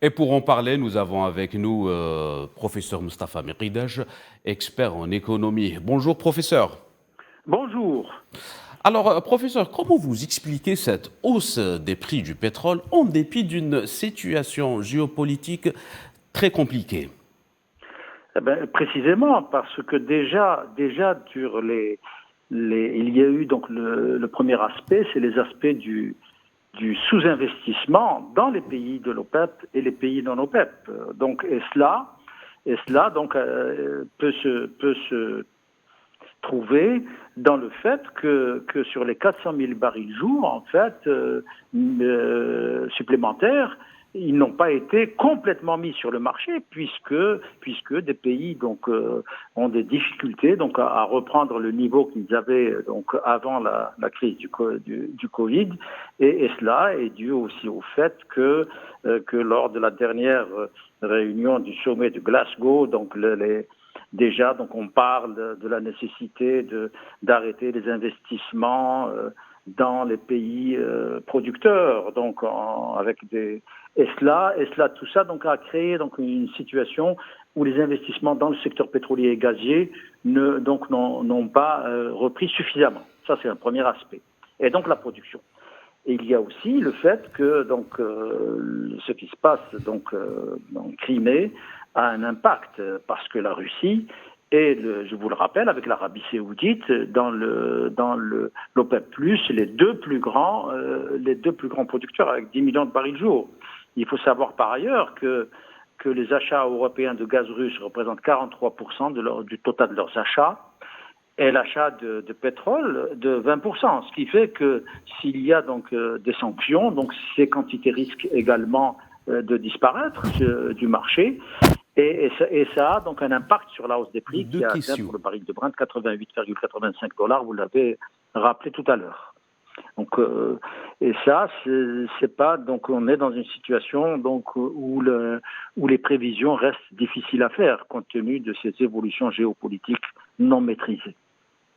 Et pour en parler, nous avons avec nous professeur Moustapha Mikidash, expert en économie. Bonjour professeur. Bonjour. Alors professeur, comment vous expliquez cette hausse des prix du pétrole en dépit d'une situation géopolitique très compliquée? Eh ben, précisément parce que déjà sur il y a eu donc le premier aspect, c'est les aspects du sous-investissement dans les pays de l'OPEP et les pays non OPEP. Donc et cela donc peut se trouver dans le fait que sur les 400 000 barils jour, en fait, supplémentaires, ils n'ont pas été complètement mis sur le marché puisque des pays donc ont des difficultés donc à reprendre le niveau qu'ils avaient donc avant la crise du Covid et cela est dû aussi au fait que lors de la dernière réunion du sommet de Glasgow donc déjà, donc on parle de la nécessité d'arrêter les investissements dans les pays producteurs, donc tout ça donc a créé donc une situation où les investissements dans le secteur pétrolier et gazier n'ont pas repris suffisamment. Ça c'est un premier aspect. Et donc la production. Et il y a aussi le fait que donc ce qui se passe donc en Crimée a un impact parce que la Russie et je vous le rappelle avec l'Arabie Saoudite dans l'OPEP+, les deux plus grands producteurs avec 10 millions de barils jour. Il faut savoir par ailleurs que les achats européens de gaz russe représentent 43% du total de leurs achats et l'achat de pétrole de 20%, ce qui fait que s'il y a donc des sanctions, donc ces quantités risquent également de disparaître du marché. Et ça a donc un impact sur la hausse des prix qui a atteint pour le baril de Brent 88,85 $, vous l'avez rappelé tout à l'heure. Donc, et ça, c'est pas donc on est dans une situation donc où les prévisions restent difficiles à faire compte tenu de ces évolutions géopolitiques non maîtrisées.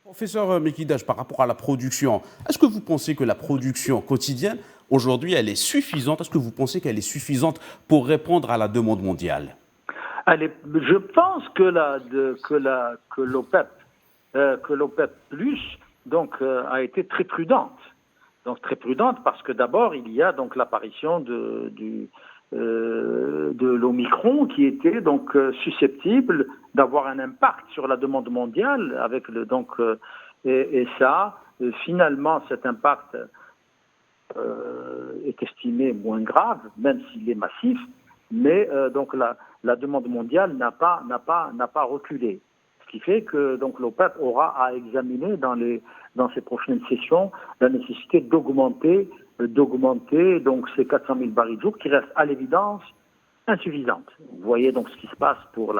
Professeur Mikidash, par rapport à la production, est-ce que vous pensez que la production quotidienne aujourd'hui elle est suffisante? Est-ce que vous pensez qu'elle est suffisante pour répondre à la demande mondiale? Je pense que l'OPEP plus donc a été très prudente. Donc très prudente parce que d'abord il y a donc l'apparition de l'Omicron qui était donc susceptible d'avoir un impact sur la demande mondiale avec et ça finalement cet impact est estimé moins grave même s'il est massif. Mais donc la demande mondiale n'a pas reculé, ce qui fait que donc l'OPEP aura à examiner dans ses prochaines sessions la nécessité d'augmenter donc ces 400 000 barils jour qui restent à l'évidence insuffisantes. Vous voyez donc ce qui se passe pour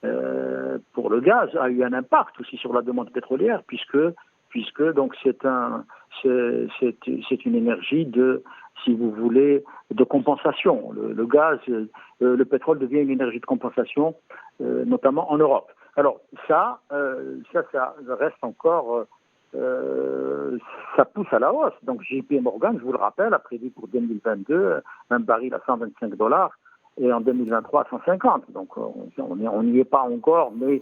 le gaz a eu un impact aussi sur la demande pétrolière puisque donc c'est une énergie si vous voulez, de compensation. Le gaz, le pétrole devient une énergie de compensation, notamment en Europe. Alors ça reste encore, ça pousse à la hausse. Donc JP Morgan, je vous le rappelle, a prévu pour 2022 un baril à $125 et en 2023 à 150. Donc on n'y est pas encore, mais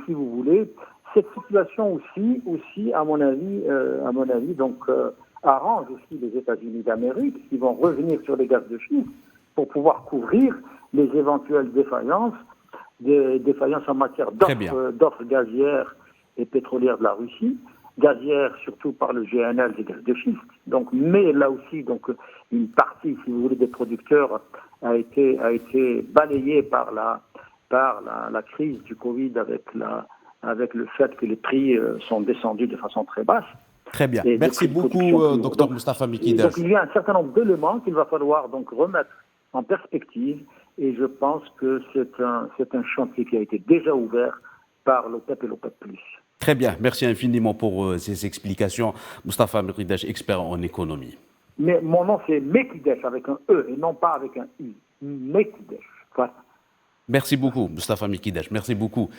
si vous voulez, cette situation aussi à mon avis, donc arrange aussi les États-Unis d'Amérique qui vont revenir sur les gaz de schiste pour pouvoir couvrir les éventuelles défaillances en matière d'offres gazières et pétrolières de la Russie, gazières surtout par le GNL des gaz de schiste. Donc, mais là aussi, donc une partie, si vous voulez, des producteurs a été balayée par la crise du Covid avec le fait que les prix sont descendus de façon très basse. Très bien. Merci beaucoup, Dr Moustapha Mikidash. Donc, il y a un certain nombre d'éléments qu'il va falloir donc remettre en perspective et je pense que c'est un chantier qui a été déjà ouvert par l'OPEP et l'OPEP+. Très bien. Merci infiniment pour ces explications. Moustapha Mikidash, expert en économie. Mais mon nom, c'est Mikidash avec un E et non pas avec un I. Mikidash. Voilà. Merci beaucoup, Moustapha Mikidash. Merci beaucoup.